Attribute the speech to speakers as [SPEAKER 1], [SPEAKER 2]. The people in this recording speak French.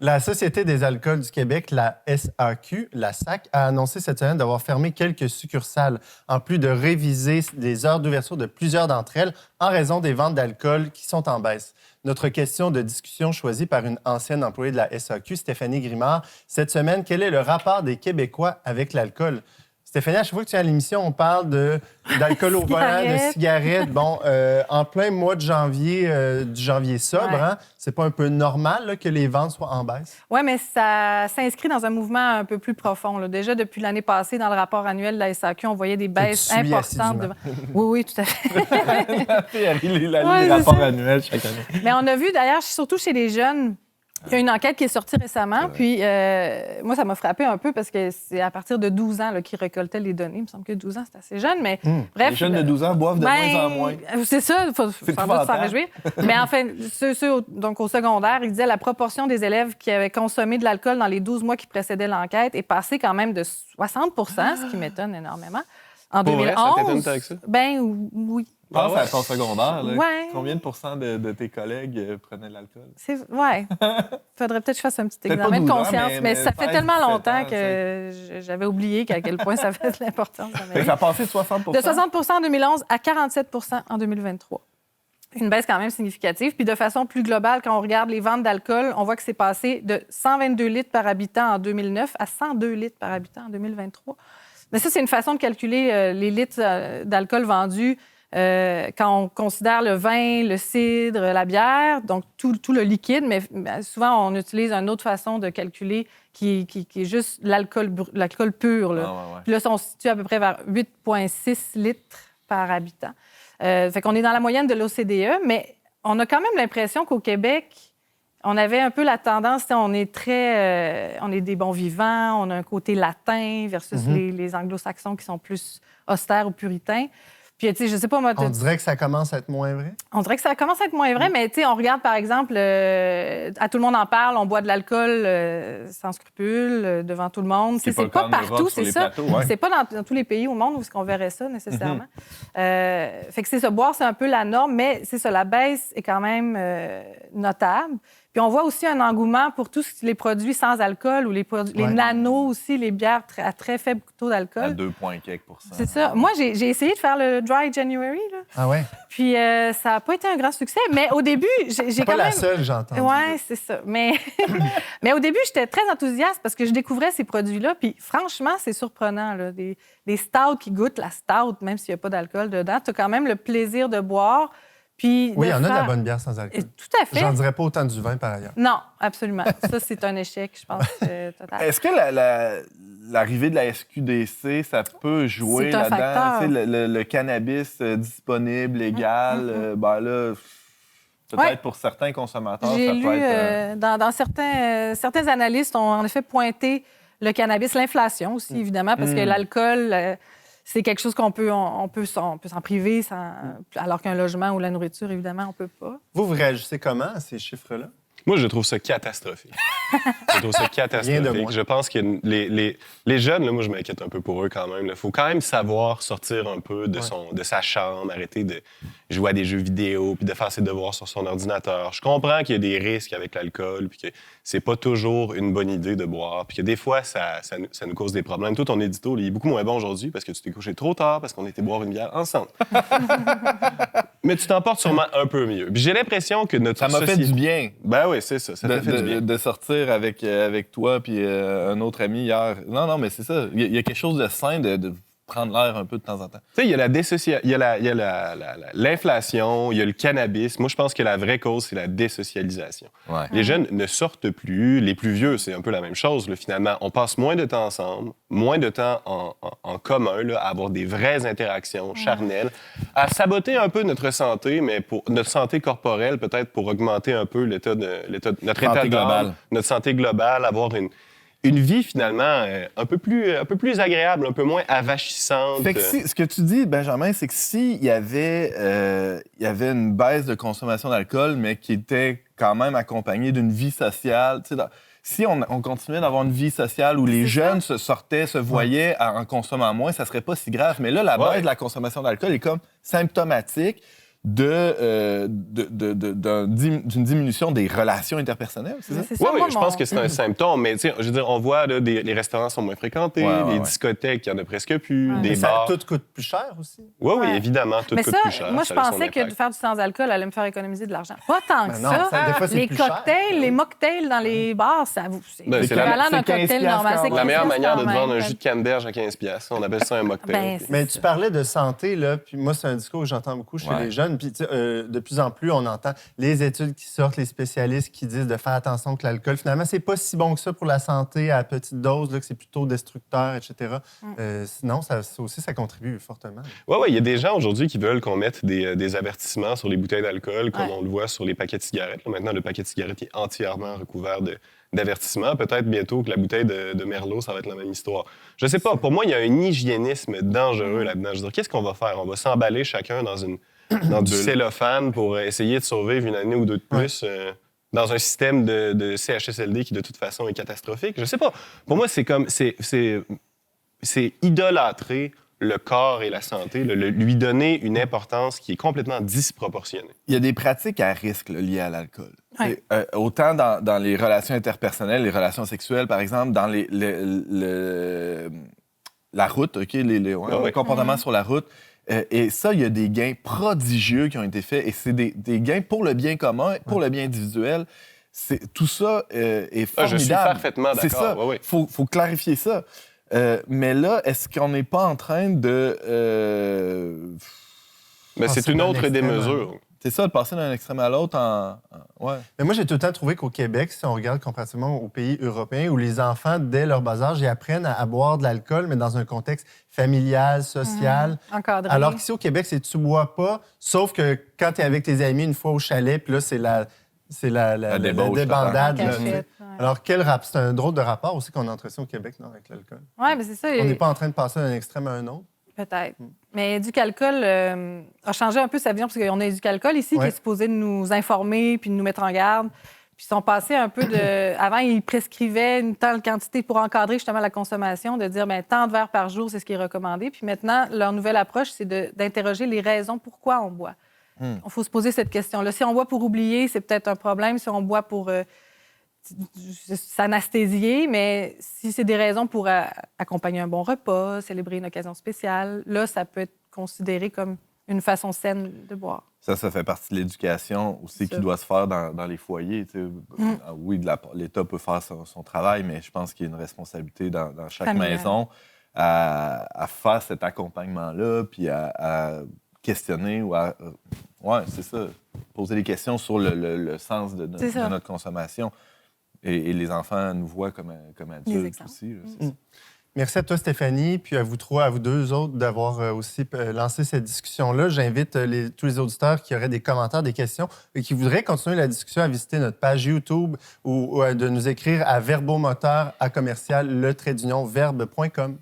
[SPEAKER 1] La Société des alcools du Québec, la SAQ, la SAC, a annoncé cette semaine d'avoir fermé quelques succursales, en plus de réviser les heures d'ouverture de plusieurs d'entre elles en raison des ventes d'alcool qui sont en baisse. Notre question de discussion choisie par une ancienne employée de la SAQ, Stéphanie Grimard, cette semaine, quel est le rapport des Québécois avec l'alcool? Stéphanie, à chaque fois que tu es à l'émission, on parle d'alcool au volant, de cigarettes. Bon, en plein mois de janvier, du janvier sobre,
[SPEAKER 2] Ouais.
[SPEAKER 1] hein, c'est pas un peu normal là, que les ventes soient en baisse?
[SPEAKER 2] Oui, mais ça s'inscrit dans un mouvement un peu plus profond. Là. Déjà, depuis l'année passée, dans le rapport annuel de la SAQ, on voyait des baisses
[SPEAKER 1] suis
[SPEAKER 2] importantes. Oui, tout à fait.
[SPEAKER 3] Elle lit les rapports annuels chaque année.
[SPEAKER 2] Mais on a vu, d'ailleurs, surtout chez les jeunes, il y a une enquête qui est sortie récemment, puis moi, ça m'a frappé un peu parce que c'est à partir de 12 ans qu'ils récoltaient les données. Il me semble que 12 ans, c'est assez jeune, mais bref.
[SPEAKER 3] Les jeunes de 12 ans boivent de moins en moins.
[SPEAKER 2] C'est ça, il faut sans doute s'en réjouir. Mais enfin, donc au secondaire, il disait la proportion des élèves qui avaient consommé de l'alcool dans les 12 mois qui précédaient l'enquête est passée quand même de 60 ce qui m'étonne énormément. En
[SPEAKER 4] Pour
[SPEAKER 2] 2011,
[SPEAKER 4] vrai, ça t'étonne tant que ça?
[SPEAKER 2] Ben oui.
[SPEAKER 3] Pense à ton secondaire. Là.
[SPEAKER 2] Ouais.
[SPEAKER 3] Combien de pourcents de tes collègues prenaient de l'alcool?
[SPEAKER 2] Ouais. Faudrait peut-être que je fasse un petit
[SPEAKER 3] Peut-être
[SPEAKER 2] examen
[SPEAKER 3] pas
[SPEAKER 2] de
[SPEAKER 3] 12 ans,
[SPEAKER 2] conscience, mais ça fait
[SPEAKER 3] 16,
[SPEAKER 2] tellement
[SPEAKER 3] 17
[SPEAKER 2] longtemps
[SPEAKER 3] ans,
[SPEAKER 2] que j'avais oublié à quel point ça fait de l'importance dans ma
[SPEAKER 3] Fait que
[SPEAKER 2] vie.
[SPEAKER 3] ça a passé de 60
[SPEAKER 2] De 60 en 2011 à 47 en 2023. Une baisse quand même significative. Puis de façon plus globale, quand on regarde les ventes d'alcool, on voit que c'est passé de 122 litres par habitant en 2009 à 102 litres par habitant en 2023. Mais ça, c'est une façon de calculer les litres d'alcool vendus quand on considère le vin, le cidre, la bière, donc tout le liquide. Mais souvent, on utilise une autre façon de calculer qui est juste l'alcool pur. Là. Puis là, on se situe à peu près vers 8,6 litres par habitant. Fait qu'on est dans la moyenne de l'OCDE, mais on a quand même l'impression qu'au Québec, on avait un peu la tendance, on est on est des bons vivants, on a un côté latin versus les anglo-saxons qui sont plus austères ou puritains. Puis, tu sais, je sais pas, moi...
[SPEAKER 1] On dirait que ça commence à être moins vrai?
[SPEAKER 2] On dirait que ça commence à être moins vrai, mais tu sais, on regarde, par exemple, à tout le monde en parle, on boit de l'alcool sans scrupule, devant tout le monde. C'est pas partout, c'est ça. C'est pas dans tous les pays au monde où est-ce qu'on verrait ça, nécessairement. Fait que c'est ça, boire, c'est un peu la norme, mais c'est ça, la baisse est quand même notable. Puis on voit aussi un engouement pour tous les produits sans alcool ou les nanos aussi, les bières à très faible taux d'alcool.
[SPEAKER 3] À 2,quelques %.
[SPEAKER 2] C'est ça. Moi, j'ai essayé de faire le Dry January. Là.
[SPEAKER 1] Ah ouais?
[SPEAKER 2] Puis ça n'a pas été un grand succès. Mais au début, j'ai quand même...
[SPEAKER 1] pas la seule, j'entends.
[SPEAKER 2] Oui, c'est ça. Mais au début, j'étais très enthousiaste parce que je découvrais ces produits-là. Puis franchement, c'est surprenant. Là. Des stouts qui goûtent la stout, même s'il n'y a pas d'alcool dedans. Tu as quand même le plaisir de boire. Puis
[SPEAKER 1] oui, il y en a de la bonne bière sans alcool.
[SPEAKER 2] Tout à fait.
[SPEAKER 1] J'en dirais pas autant du vin, par ailleurs.
[SPEAKER 2] Non, absolument. Ça, c'est un échec, je pense, total.
[SPEAKER 3] Est-ce que l'arrivée de la SQDC, ça peut jouer là-dedans? Le cannabis disponible, légal, ben là, peut-être pour certains consommateurs, ça peut être...
[SPEAKER 2] Dans certains analystes ont en effet pointé le cannabis, l'inflation aussi, évidemment, parce que l'alcool... c'est quelque chose qu'on peut s'en priver, alors qu'un logement ou la nourriture, évidemment, on peut pas.
[SPEAKER 1] Vous réagissez comment à ces chiffres-là?
[SPEAKER 4] Moi, je trouve ça catastrophique. Je trouve ça catastrophique. Je pense que les jeunes, là, moi, je m'inquiète un peu pour eux quand même. Il faut quand même savoir sortir un peu de sa chambre, arrêter de jouer à des jeux vidéo puis de faire ses devoirs sur son ordinateur. Je comprends qu'il y a des risques avec l'alcool puis que c'est pas toujours une bonne idée de boire puis que des fois, ça nous cause des problèmes. Toi, ton édito, il est beaucoup moins bon aujourd'hui parce que tu t'es couché trop tard parce qu'on était boire une bière ensemble. Mais tu t'en portes sûrement un peu mieux. Puis j'ai l'impression que notre
[SPEAKER 3] société... Ça m'a fait du bien.
[SPEAKER 4] Ben oui, c'est ça. Ça t'a fait du bien.
[SPEAKER 3] De sortir avec toi puis un autre ami hier. Non, mais c'est ça. Il y a quelque chose de sain de prendre l'air un peu de temps en temps.
[SPEAKER 4] Tu sais, il y a l'inflation, il y a le cannabis. Moi, je pense que la vraie cause, c'est la désocialisation.
[SPEAKER 3] Ouais.
[SPEAKER 4] Les jeunes ne sortent plus. Les plus vieux, c'est un peu la même chose, là, finalement. On passe moins de temps ensemble, moins de temps en commun, là, à avoir des vraies interactions charnelles, à saboter un peu notre santé, mais pour notre santé corporelle, peut-être pour augmenter un peu notre état global, notre santé globale, avoir une vie, finalement, un peu plus agréable, un peu moins avachissante.
[SPEAKER 3] Fait que ce que tu dis, Benjamin, c'est que s'il y avait une baisse de consommation d'alcool, mais qui était quand même accompagnée d'une vie sociale, tu sais, si on continuait d'avoir une vie sociale où les jeunes se voyaient en consommant moins, ça serait pas si grave. Mais là, la baisse de la consommation d'alcool est comme symptomatique d'une diminution des relations interpersonnelles, c'est ça?
[SPEAKER 2] C'est ça,
[SPEAKER 4] Oui,
[SPEAKER 2] moi,
[SPEAKER 4] je pense que c'est un symptôme, mais je veux dire, on voit là, les restaurants sont moins fréquentés, les discothèques, il n'y en a presque plus, des bars.
[SPEAKER 1] Tout coûte plus cher aussi.
[SPEAKER 4] Oui,
[SPEAKER 2] Ouais.
[SPEAKER 4] évidemment, tout
[SPEAKER 2] Mais
[SPEAKER 4] coûte
[SPEAKER 2] ça,
[SPEAKER 4] plus cher.
[SPEAKER 2] moi, je
[SPEAKER 4] ça a son
[SPEAKER 2] pensais que
[SPEAKER 4] impact.
[SPEAKER 2] de faire du sans-alcool allait me faire économiser de l'argent. Pas tant que
[SPEAKER 1] Ben non,
[SPEAKER 2] ça.
[SPEAKER 1] des fois, c'est
[SPEAKER 2] Les
[SPEAKER 1] plus cher.
[SPEAKER 2] cocktails, les mocktails dans les bars, c'est
[SPEAKER 4] Ben, c'est
[SPEAKER 2] l'équivalent
[SPEAKER 3] c'est
[SPEAKER 2] d'un
[SPEAKER 3] 15
[SPEAKER 2] cocktail normal.
[SPEAKER 3] quand
[SPEAKER 2] C'est
[SPEAKER 3] même.
[SPEAKER 4] La meilleure
[SPEAKER 2] 15
[SPEAKER 4] manière de
[SPEAKER 2] quand
[SPEAKER 4] te vendre
[SPEAKER 2] même.
[SPEAKER 4] un jus de canneberge à 15$. On appelle ça un mocktail.
[SPEAKER 2] Ben,
[SPEAKER 1] Mais tu parlais de santé, là, puis moi, c'est un discours que j'entends beaucoup chez
[SPEAKER 3] Ouais.
[SPEAKER 1] les jeunes. Puis, tu sais, de plus en plus, on entend les études qui sortent, les spécialistes qui disent de faire attention que l'alcool, finalement, c'est pas si bon que ça pour la santé à petite dose, là, que c'est plutôt destructeur, etc. Sinon, ça aussi, ça contribue fortement.
[SPEAKER 4] Oui, il y a des gens aujourd'hui qui veulent qu'on mette des avertissements sur les bouteilles d'alcool, comme on le voit sur les paquets de cigarettes. Là, maintenant, le paquet de cigarettes est entièrement recouvert d'avertissements. Peut-être bientôt que la bouteille de Merlot, ça va être la même histoire. Je sais pas. Pour moi, il y a un hygiénisme dangereux là-dedans. Je veux dire, qu'est-ce qu'on va faire? On va s'emballer chacun dans du cellophane pour essayer de survivre une année ou deux de plus dans un système de CHSLD qui, de toute façon, est catastrophique. Je sais pas. Pour moi, c'est comme... C'est idolâtrer le corps et la santé, lui donner une importance qui est complètement disproportionnée.
[SPEAKER 3] Il y a des pratiques à risque là, liées à l'alcool.
[SPEAKER 2] Ouais.
[SPEAKER 3] Autant dans les relations interpersonnelles, les relations sexuelles, par exemple, dans la route, OK, le comportement sur la route. Et ça, il y a des gains prodigieux qui ont été faits. Et c'est des gains pour le bien commun, pour le bien individuel. Tout ça est formidable.
[SPEAKER 4] Je suis parfaitement d'accord.
[SPEAKER 3] C'est ça.
[SPEAKER 4] Ouais.
[SPEAKER 3] Faut clarifier ça. Mais là, est-ce qu'on n'est pas en train de...
[SPEAKER 4] Mais c'est une autre des mesures.
[SPEAKER 3] C'est ça, de passer d'un extrême à l'autre Ouais.
[SPEAKER 1] Mais moi, j'ai tout le temps trouvé qu'au Québec, si on regarde comparativement aux pays européens, où les enfants, dès leur bas âge, ils apprennent à boire de l'alcool, mais dans un contexte familial, social.
[SPEAKER 2] Encadré.
[SPEAKER 1] Alors qu'ici, au Québec, c'est tu bois pas, sauf que quand tu es avec tes amis une fois au chalet, puis là, c'est la
[SPEAKER 3] débauche,
[SPEAKER 1] débandade.
[SPEAKER 2] la
[SPEAKER 1] là,
[SPEAKER 2] cachette,
[SPEAKER 1] tu sais.
[SPEAKER 2] ouais.
[SPEAKER 1] Alors, c'est un drôle de rapport aussi qu'on entretient au Québec non, avec l'alcool.
[SPEAKER 2] Oui, mais c'est ça.
[SPEAKER 1] On n'est pas en train de passer d'un extrême à un autre.
[SPEAKER 2] Peut-être. Mais Éducalcool a changé un peu sa vision, parce qu'on a Éducalcool ici qui est supposé nous informer puis nous mettre en garde. Puis ils sont passés un peu de... Avant, ils prescrivaient une telle quantité pour encadrer justement la consommation, de dire tant de verres par jour, c'est ce qui est recommandé. Puis maintenant, leur nouvelle approche, c'est d'interroger les raisons pourquoi on boit. Il faut se poser cette question-là. Si on boit pour oublier, c'est peut-être un problème. Si on boit pour s'anesthésier, mais si c'est des raisons pour accompagner un bon repas, célébrer une occasion spéciale, là, ça peut être considéré comme une façon saine de boire.
[SPEAKER 3] Ça fait partie de l'éducation aussi qui doit se faire dans les foyers. Tu sais. Oui, l'État peut faire son travail, mais je pense qu'il y a une responsabilité dans chaque maison à faire cet accompagnement-là, puis à questionner ou à... ouais, c'est ça. Poser des questions sur le sens de notre consommation. Et les enfants nous voient comme adultes aussi. Là,
[SPEAKER 1] Merci à toi, Stéphanie, puis à vous trois, à vous deux autres, d'avoir aussi lancé cette discussion-là. J'invite tous les auditeurs qui auraient des commentaires, des questions et qui voudraient continuer la discussion à visiter notre page YouTube ou de nous écrire à verbomoteur@le-verbe.com.